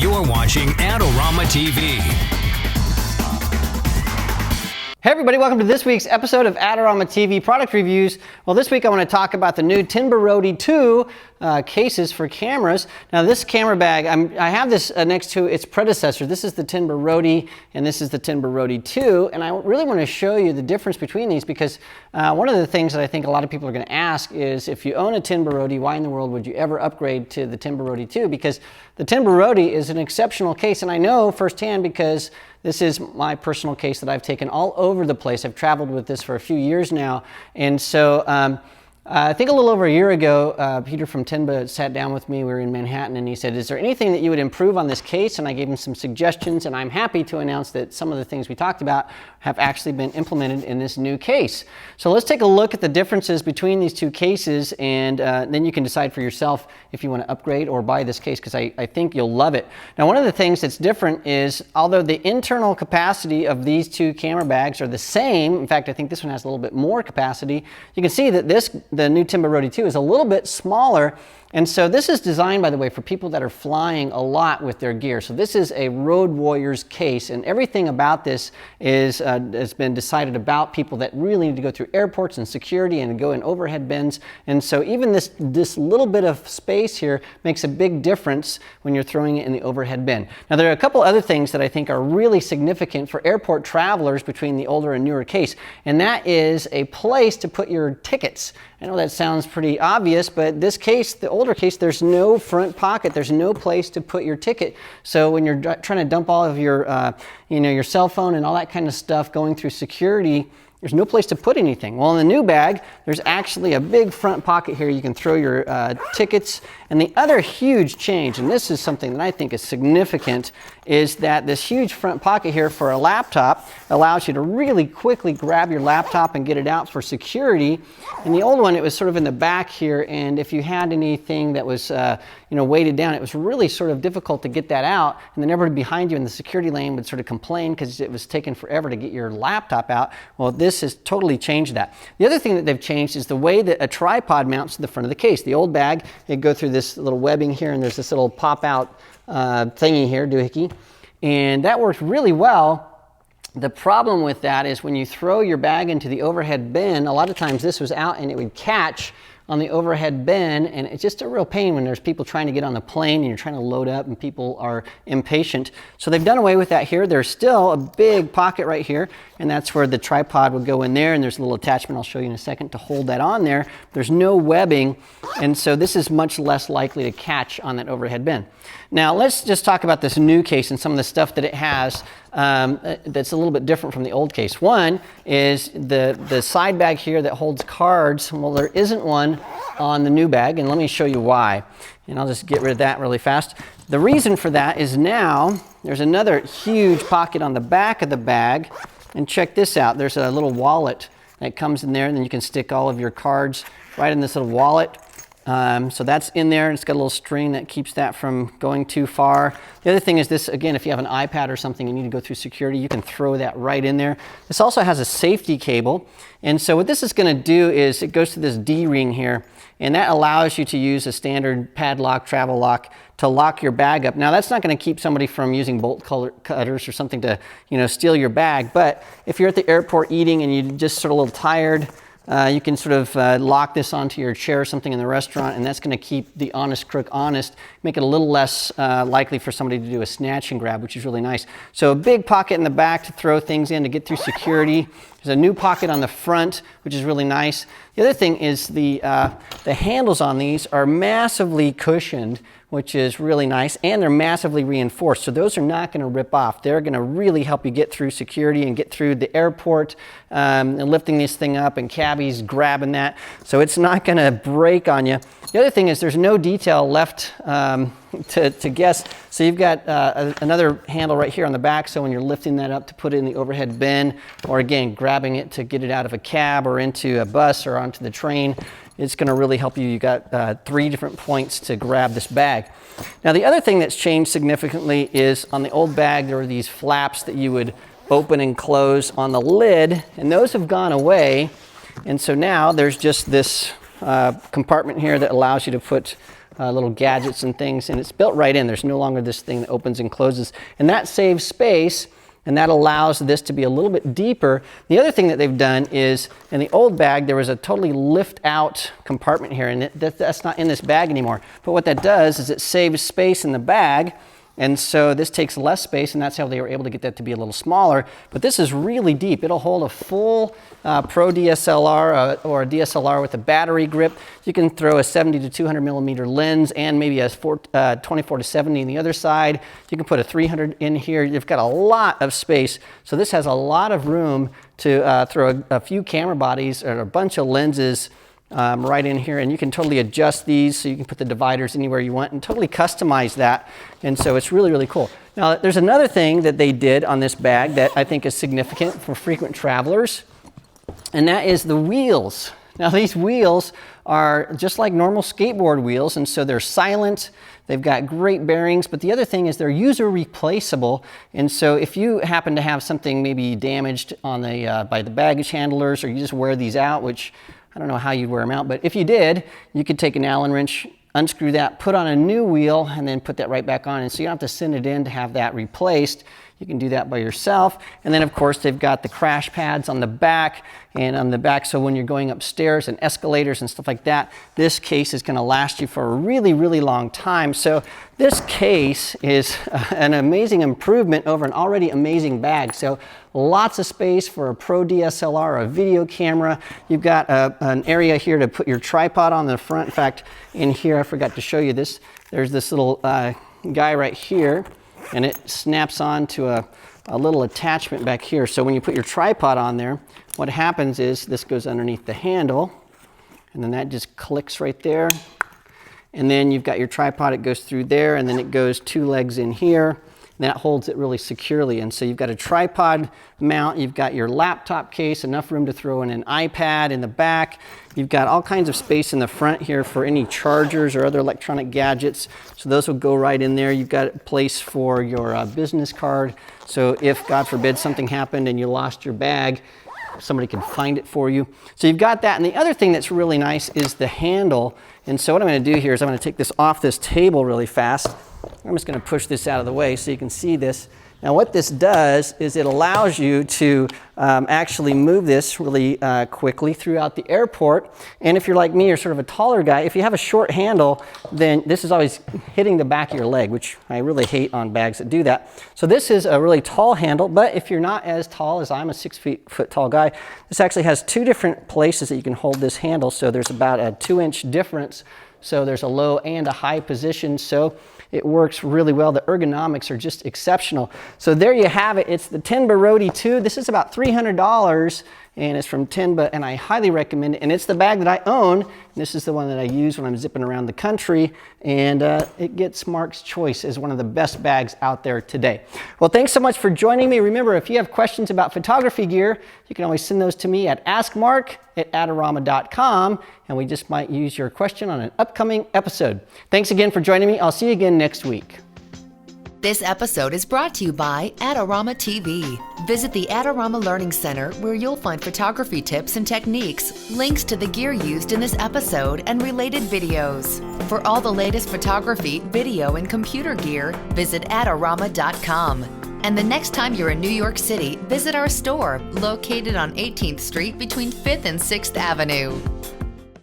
You're watching Adorama TV. Hey everybody, welcome to this week's episode of Adorama TV product reviews. Well, this week I want to talk about the new Tenba Roadie II cases for cameras. Now this camera bag, I have this next to its predecessor. This is the Tenba Roadie and this is the Tenba Roadie II, and I really want to show you the difference between these because one of the things that I think a lot of people are going to ask is, if you own a Tenba Roadie, why in the world would you ever upgrade to the Tenba Roadie II? Because the Tenba Roadie is an exceptional case, and I know firsthand because this is my personal case that I've taken all over the place. I've traveled with this for a few years now. And so I think a little over a year ago, Peter from Tenba sat down with me. We were in Manhattan, and he said, is there anything that you would improve on this case? And I gave him some suggestions, and I'm happy to announce that some of the things we talked about have actually been implemented in this new case. So let's take a look at the differences between these two cases, and then you can decide for yourself if you want to upgrade or buy this case, because I think you'll love it. Now, one of the things that's different is, although the internal capacity of these two camera bags are the same, in fact, I think this one has a little bit more capacity, you can see that the new Tenba Roadie II is a little bit smaller. And so this is designed, by the way, for people that are flying a lot with their gear. So this is a Road Warriors case, and everything about this is has been decided about people that really need to go through airports and security and go in overhead bins. And so even this little bit of space here makes a big difference when you're throwing it in the overhead bin. Now, there are a couple other things that I think are really significant for airport travelers between the older and newer case, and that is a place to put your tickets. I know that sounds pretty obvious, but this case, the older case, there's no front pocket. There's no place to put your ticket. So when you're trying to dump all of your, your cell phone and all that kind of stuff going through security, there's no place to put anything. Well, in the new bag, there's actually a big front pocket here. You can throw your tickets. And the other huge change, and this is something that I think is significant, is that this huge front pocket here for a laptop allows you to really quickly grab your laptop and get it out for security. In the old one, it was sort of in the back here, and if you had anything that was weighted down, it was really sort of difficult to get that out, and then everybody behind you in the security lane would sort of complain because it was taking forever to get your laptop out. Well, this has totally changed that. The other thing that they've changed is the way that a tripod mounts to the front of the case. The old bag, it'd go through this little webbing here, and there's this little pop-out thingy here, doohickey, and that works really well. The problem with that is when you throw your bag into the overhead bin, a lot of times this was out and it would catch on the overhead bin, and it's just a real pain when there's people trying to get on the plane and you're trying to load up and people are impatient. So they've done away with that here. There's still a big pocket right here, and that's where the tripod would go in there, and there's a little attachment I'll show you in a second to hold that on there. There's no webbing, and so this is much less likely to catch on that overhead bin. Now let's just talk about this new case and some of the stuff that it has that's a little bit different from the old case. One is the side bag here that holds cards. Well, there isn't one on the new bag, and let me show you why. And I'll just get rid of that really fast. The reason for that is now there's another huge pocket on the back of the bag, and check this out. There's a little wallet that comes in there, and then you can stick all of your cards right in this little wallet. So that's in there, and it's got a little string that keeps that from going too far. The other thing is this, again, if you have an iPad or something you need to go through security, you can throw that right in there. This also has a safety cable, and so what this is going to do is it goes to this D-ring here, and that allows you to use a standard padlock, travel lock, to lock your bag up. Now, that's not going to keep somebody from using bolt cutters or something to, steal your bag, but if you're at the airport eating and you're just sort of a little tired, you can sort of lock this onto your chair or something in the restaurant, and that's going to keep the honest crook honest, make it a little less likely for somebody to do a snatch and grab, which is really nice. So a big pocket in the back to throw things in to get through security. There's a new pocket on the front, which is really nice. The other thing is the handles on these are massively cushioned, which is really nice, and they're massively reinforced. So those are not going to rip off. They're going to really help you get through security and get through the airport and lifting this thing up and cabbies grabbing that. So it's not going to break on you. The other thing is there's no detail left to guess. So you've got another handle right here on the back, so when you're lifting that up to put it in the overhead bin, or again, grabbing it to get it out of a cab or into a bus or onto the train, it's going to really help you. You've got 3 different points to grab this bag. Now, the other thing that's changed significantly is on the old bag, there were these flaps that you would open and close on the lid, and those have gone away. And so now there's just this compartment here that allows you to put little gadgets and things, and it's built right in. There's no longer this thing that opens and closes, and that saves space, and that allows this to be a little bit deeper. The other thing that they've done is, in the old bag, there was a totally lift-out compartment here, and that's not in this bag anymore. But what that does is it saves space in the bag, and so this takes less space, and that's how they were able to get that to be a little smaller. But this is really deep. It'll hold a full Pro DSLR or a DSLR with a battery grip. You can throw a 70 to 200 millimeter lens and maybe a 24 to 70 on the other side. You can put a 300 in here. You've got a lot of space. So this has a lot of room to throw a few camera bodies or a bunch of lenses right in here, and you can totally adjust these so you can put the dividers anywhere you want and totally customize that, and so it's really, really cool. Now, there's another thing that they did on this bag that I think is significant for frequent travelers, and that is the wheels. Now, these wheels are just like normal skateboard wheels, and so they're silent. They've got great bearings, but the other thing is they're user replaceable, and so if you happen to have something maybe damaged on the by the baggage handlers, or you just wear these out, which I don't know how you'd wear them out, but if you did, you could take an Allen wrench, unscrew that, put on a new wheel, and then put that right back on. And so you don't have to send it in to have that replaced. You can do that by yourself. And then, of course, they've got the crash pads on the back, so when you're going upstairs and escalators and stuff like that, this case is going to last you for a really, really long time. So this case is an amazing improvement over an already amazing bag. So lots of space for a Pro DSLR or a video camera. You've got an area here to put your tripod on the front. In fact, in here, I forgot to show you this. There's this little guy right here, and it snaps on to a little attachment back here. So when you put your tripod on there, what happens is this goes underneath the handle, and then that just clicks right there. And then you've got your tripod, it goes through there, and then it goes 2 legs in here. And that holds it really securely. And so you've got a tripod mount, you've got your laptop case, enough room to throw in an iPad in the back. You've got all kinds of space in the front here for any chargers or other electronic gadgets. So those will go right in there. You've got a place for your business card. So if, God forbid, something happened and you lost your bag, somebody can find it for you. So you've got that. And the other thing that's really nice is the handle. And so what I'm going to do here is I'm going to take this off this table really fast. I'm just going to push this out of the way so you can see this. Now what this does is it allows you to actually move this really quickly throughout the airport. And if you're like me, or sort of a taller guy, if you have a short handle, then this is always hitting the back of your leg, which I really hate on bags that do that. So this is a really tall handle, but if you're not as tall as I'm, a 6 foot tall guy, this actually has 2 different places that you can hold this handle. So there's about a 2-inch difference. So there's a low and a high position. So it works really well. The ergonomics are just exceptional. So there you have it. It's the Tenba Roadie II. This is about $300, and it's from Tenba, and I highly recommend it. And it's the bag that I own. And this is the one that I use when I'm zipping around the country, and it gets Mark's choice as one of the best bags out there today. Well, thanks so much for joining me. Remember, if you have questions about photography gear, you can always send those to me at askmark@adorama.com, and we just might use your question on an upcoming episode. Thanks again for joining me. I'll see you again next week. This episode is brought to you by AdoramaTV. Visit the Adorama Learning Center, where you'll find photography tips and techniques, links to the gear used in this episode, and related videos. For all the latest photography, video, and computer gear, visit Adorama.com. And the next time you're in New York City, visit our store, located on 18th Street between 5th and 6th Avenue.